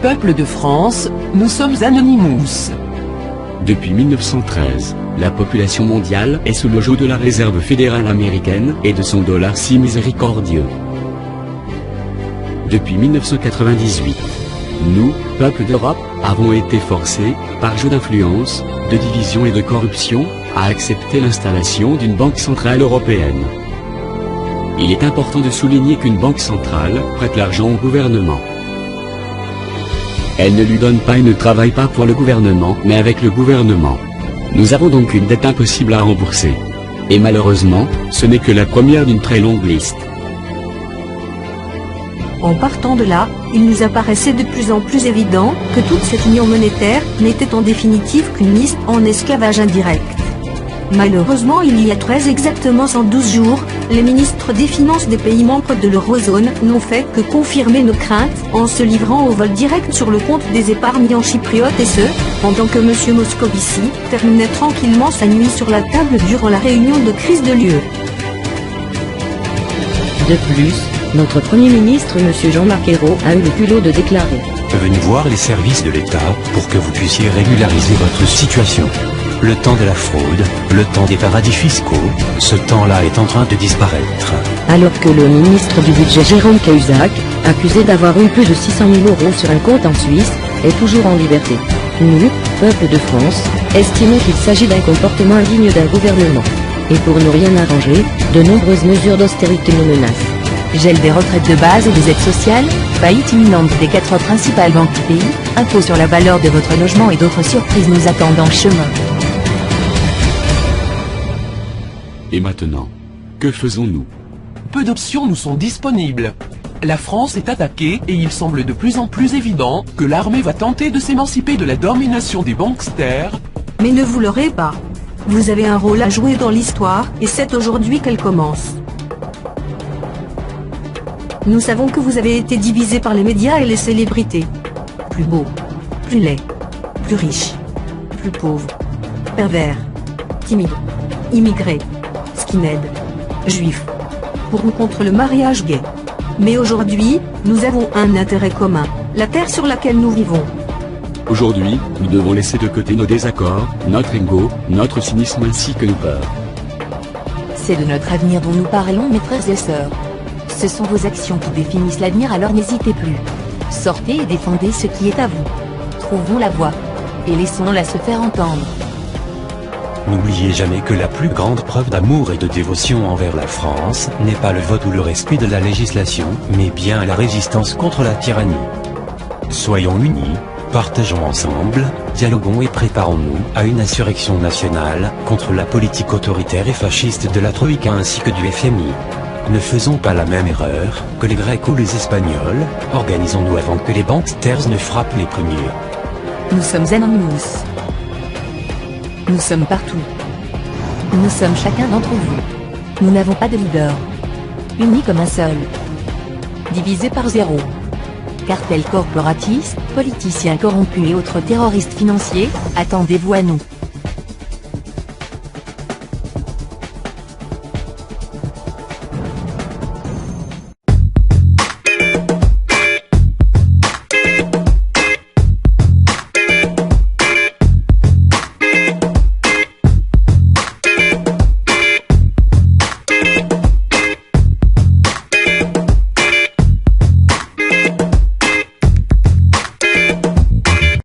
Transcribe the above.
Peuple de France, nous sommes Anonymous. Depuis 1913, la population mondiale est sous le joug de la réserve fédérale américaine et de son dollar si miséricordieux. Depuis 1998, nous, peuple d'Europe, avons été forcés, par jeu d'influence, de division et de corruption, à accepter l'installation d'une banque centrale européenne. Il est important de souligner qu'une banque centrale prête l'argent au gouvernement. Elle ne lui donne pas et ne travaille pas pour le gouvernement, mais avec le gouvernement. Nous avons donc une dette impossible à rembourser. Et malheureusement, ce n'est que la première d'une très longue liste. En partant de là, il nous apparaissait de plus en plus évident que toute cette union monétaire n'était en définitive qu'une liste en esclavage indirect. Malheureusement, il y a exactement 112 jours, les ministres des Finances des pays membres de l'Eurozone n'ont fait que confirmer nos craintes en se livrant au vol direct sur le compte des épargnants chypriotes, et ce, pendant que M. Moscovici terminait tranquillement sa nuit sur la table durant la réunion de crise de l'UE. De plus, notre Premier ministre M. Jean-Marc Ayrault a eu le culot de déclarer: Venez voir les services de l'État pour que vous puissiez régulariser votre situation. Le temps de la fraude, le temps des paradis fiscaux, ce temps-là est en train de disparaître. Alors que le ministre du Budget Jérôme Cahuzac, accusé d'avoir eu plus de 600 000 € sur un compte en Suisse, est toujours en liberté. Nous, peuple de France, estimons qu'il s'agit d'un comportement indigne d'un gouvernement. Et pour ne rien arranger, de nombreuses mesures d'austérité nous menacent. Gel des retraites de base et des aides sociales, faillite imminente des 4 principales banques du pays, impôt sur la valeur de votre logement et d'autres surprises nous attendent en chemin. Et maintenant, que faisons-nous? Peu d'options nous sont disponibles. La France est attaquée et il semble de plus en plus évident que l'armée va tenter de s'émanciper de la domination des banksters. Mais ne vous leurrez pas. Vous avez un rôle à jouer dans l'histoire, et c'est aujourd'hui qu'elle commence. Nous savons que vous avez été divisé par les médias et les célébrités. Plus beau, plus laid, plus riche, plus pauvre, pervers, timide, immigré, skinhead, juif, pour ou contre le mariage gay. Mais aujourd'hui, nous avons un intérêt commun, la terre sur laquelle nous vivons. Aujourd'hui, nous devons laisser de côté nos désaccords, notre ego, notre cynisme ainsi que nos peurs. C'est de notre avenir dont nous parlons, mes frères et sœurs. Ce sont vos actions qui définissent l'avenir, alors n'hésitez plus. Sortez et défendez ce qui est à vous. Trouvons la voie. Et laissons-la se faire entendre. N'oubliez jamais que la plus grande preuve d'amour et de dévotion envers la France n'est pas le vote ou le respect de la législation, mais bien la résistance contre la tyrannie. Soyons unis, partageons ensemble, dialoguons et préparons-nous à une insurrection nationale contre la politique autoritaire et fasciste de la Troïka ainsi que du FMI. Ne faisons pas la même erreur que les Grecs ou les Espagnols, organisons-nous avant que les banksters ne frappent les premiers. Nous sommes Anonymous. Nous sommes partout. Nous sommes chacun d'entre vous. Nous n'avons pas de leader. Unis comme un seul. Divisés par zéro. Cartels corporatistes, politiciens corrompus et autres terroristes financiers, attendez-vous à nous.